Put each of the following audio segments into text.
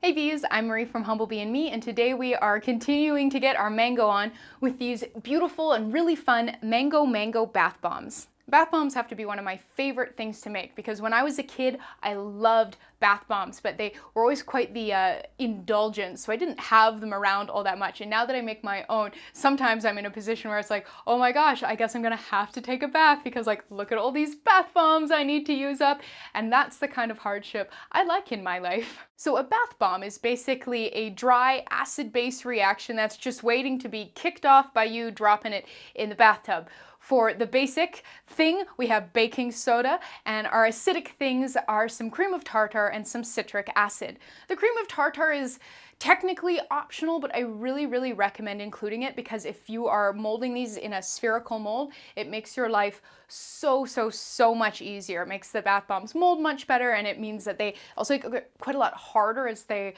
Hey Bees, I'm Marie from Humblebee and Me, and today we are continuing to get our mango on with these beautiful and really fun mango bath bombs. Bath bombs have to be one of my favorite things to make because when I was a kid, I loved bath bombs, but they were always quite the indulgence, so I didn't have them around all that much. And now that I make my own, sometimes I'm in a position where it's like, oh my gosh, I guess I'm gonna have to take a bath because like, look at all these bath bombs I need to use up. And that's the kind of hardship I like in my life. So a bath bomb is basically a dry acid-base reaction that's just waiting to be kicked off by you dropping it in the bathtub. For the basic thing, we have baking soda, and our acidic things are some cream of tartar and some citric acid. The cream of tartar is technically optional, but I really recommend including it because if you are molding these in a spherical mold, it makes your life so much easier. It makes the bath bombs mold much better, and it means that they also get quite a lot harder as they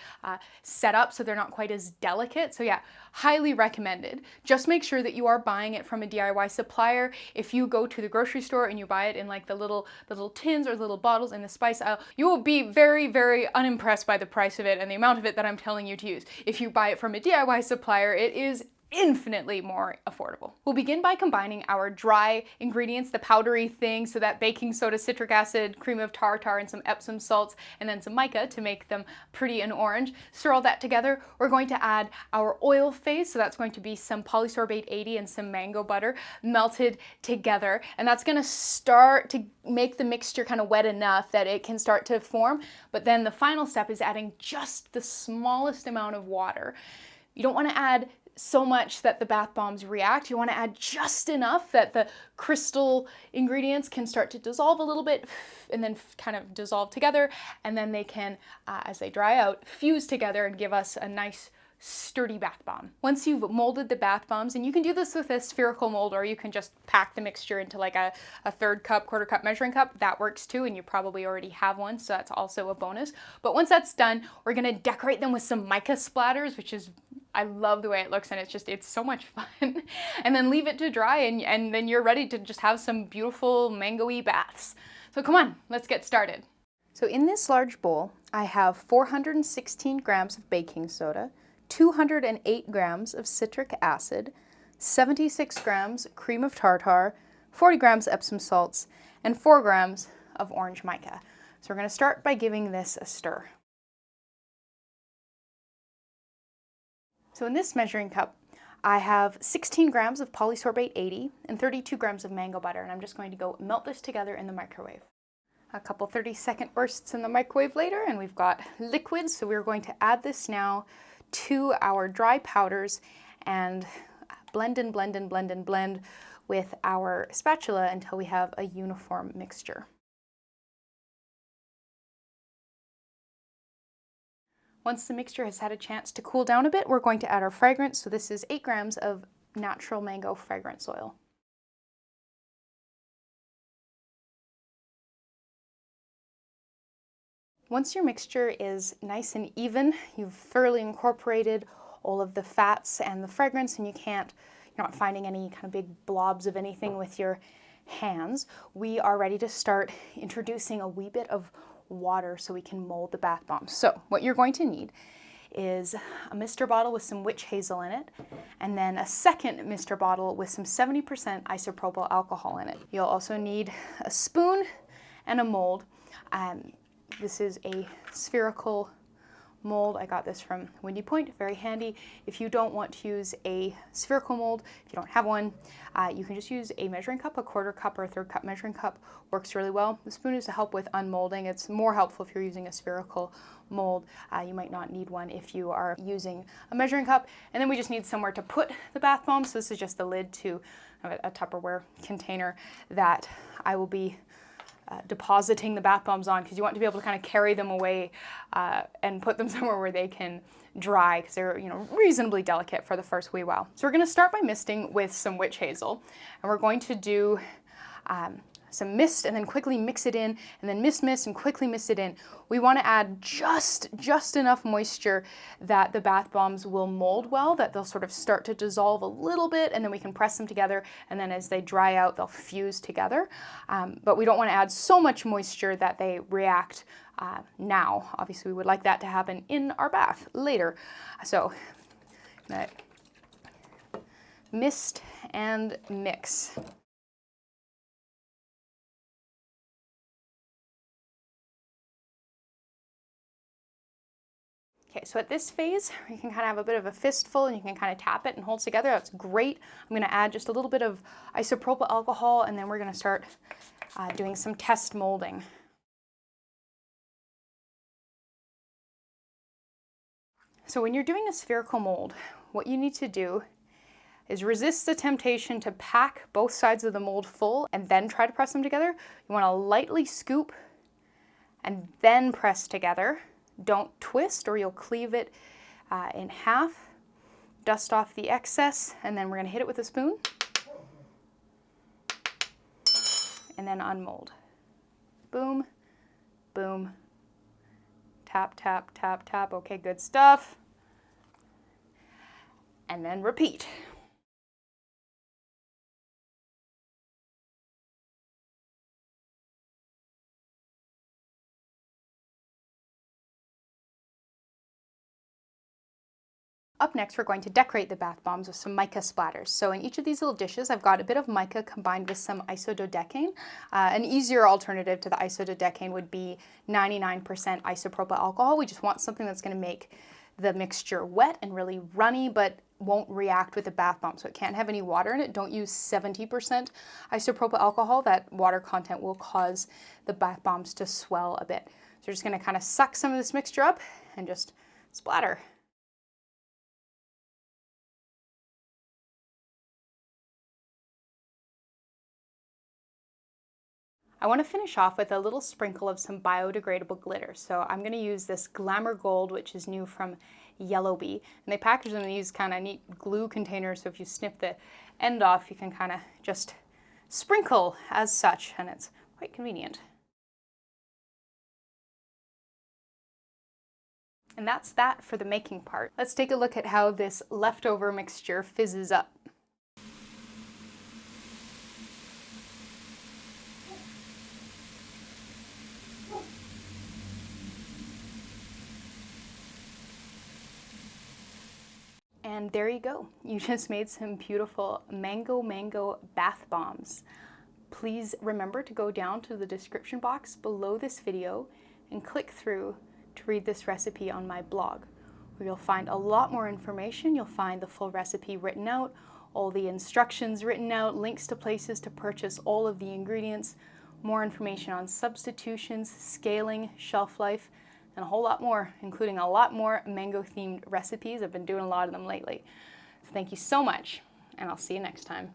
set up, so they're not quite as delicate. So yeah, highly recommended. Just make sure that you are buying it from a DIY supplier. If you go to the grocery store and you buy it in like the little tins or little bottles in the spice aisle, you will be very unimpressed by the price of it and the amount of it that I'm telling you to use. If you buy it from a DIY supplier, it is infinitely more affordable. We'll begin by combining our dry ingredients, the powdery thing, so that baking soda, citric acid, cream of tartar, and some Epsom salts, and then some mica to make them pretty and orange. Stir all that together. We're going to add our oil phase, so that's going to be some Polysorbate 80 and some mango butter melted together, and that's going to start to make the mixture kind of wet enough that it can start to form. But then the final step is adding just the smallest amount of water. You don't want to add so much that the bath bombs react. You want to add just enough that the crystal ingredients can start to dissolve a little bit and then kind of dissolve together, and then they can, as they dry out, fuse together and give us a nice sturdy bath bomb. Once you've molded the bath bombs, and you can do this with a spherical mold or you can just pack the mixture into like a third cup, quarter cup measuring cup, that works too, and you probably already have one, so that's also a bonus. But once that's done, we're gonna decorate them with some mica splatters, which is, I love the way it looks, and it's so much fun. And then leave it to dry, and then you're ready to just have some beautiful mango-y baths. So come on, let's get started. So in this large bowl, I have 416 grams of baking soda, 208 grams of citric acid, 76 grams cream of tartar, 40 grams Epsom salts, and 4 grams of orange mica. So we're going to start by giving this a stir. So in this measuring cup, I have 16 grams of Polysorbate 80 and 32 grams of mango butter, and I'm just going to go melt this together in the microwave. A couple 30-second bursts in the microwave later, and we've got liquid, so we're going to add this now to our dry powders and blend with our spatula until we have a uniform mixture. Once the mixture has had a chance to cool down a bit, we're going to add our fragrance. So this is 8 grams of natural mango fragrance oil. Once your mixture is nice and even, you've thoroughly incorporated all of the fats and the fragrance, and you're not finding any kind of big blobs of anything with your hands, we are ready to start introducing a wee bit of water so we can mold the bath bombs. So what you're going to need is a mister bottle with some witch hazel in it, and then a second mister bottle with some 70% isopropyl alcohol in it. You'll also need a spoon and a mold. This is a spherical mold. I got this from Windy Point, very handy. If you don't want to use a spherical mold, if you don't have one, you can just use a measuring cup, a quarter cup or a third cup measuring cup. Works really well. The spoon is to help with unmolding. It's more helpful if you're using a spherical mold. You might not need one if you are using a measuring cup. And then we just need somewhere to put the bath bomb. So this is just the lid to a Tupperware container that I will be depositing the bath bombs on, because you want to be able to kind of carry them away and put them somewhere where they can dry, because they're reasonably delicate for the first wee while. So we're going to start by misting with some witch hazel, and we're going to do some mist and then quickly mix it in, and then mist and quickly mist it in. We want to add just enough moisture that the bath bombs will mold well, that they'll sort of start to dissolve a little bit, and then we can press them together, and then as they dry out, they'll fuse together. But we don't want to add so much moisture that they react now. Obviously, we would like that to happen in our bath later. So, mist and mix. Okay, so at this phase, you can kind of have a bit of a fistful and you can kind of tap it and hold together. That's great. I'm going to add just a little bit of isopropyl alcohol, and then we're going to start doing some test molding. So when you're doing a spherical mold, what you need to do is resist the temptation to pack both sides of the mold full and then try to press them together. You want to lightly scoop and then press together. Don't twist or you'll cleave it in half. Dust off the excess, and then we're going to hit it with a spoon and then unmold. Boom, boom, tap, tap, tap, tap. Okay, good stuff. And then repeat. Up next, we're going to decorate the bath bombs with some mica splatters. So in each of these little dishes, I've got a bit of mica combined with some isododecane. An easier alternative to the isododecane would be 99% isopropyl alcohol. We just want something that's going to make the mixture wet and really runny, but won't react with the bath bomb. So it can't have any water in it. Don't use 70% isopropyl alcohol. That water content will cause the bath bombs to swell a bit. So we're just going to kind of suck some of this mixture up and just splatter. I want to finish off with a little sprinkle of some biodegradable glitter. So I'm going to use this Glamour Gold, which is new from YellowBee. And they package them in these kind of neat glue containers, so if you snip the end off, you can kind of just sprinkle as such, and it's quite convenient. And that's that for the making part. Let's take a look at how this leftover mixture fizzes up. And there you go. You just made some beautiful mango bath bombs. Please remember to go down to the description box below this video and click through to read this recipe on my blog, where you'll find a lot more information. You'll find the full recipe written out, all the instructions written out, links to places to purchase all of the ingredients, more information on substitutions, scaling, shelf life, and a whole lot more, including a lot more mango-themed recipes. I've been doing a lot of them lately. So thank you so much, and I'll see you next time.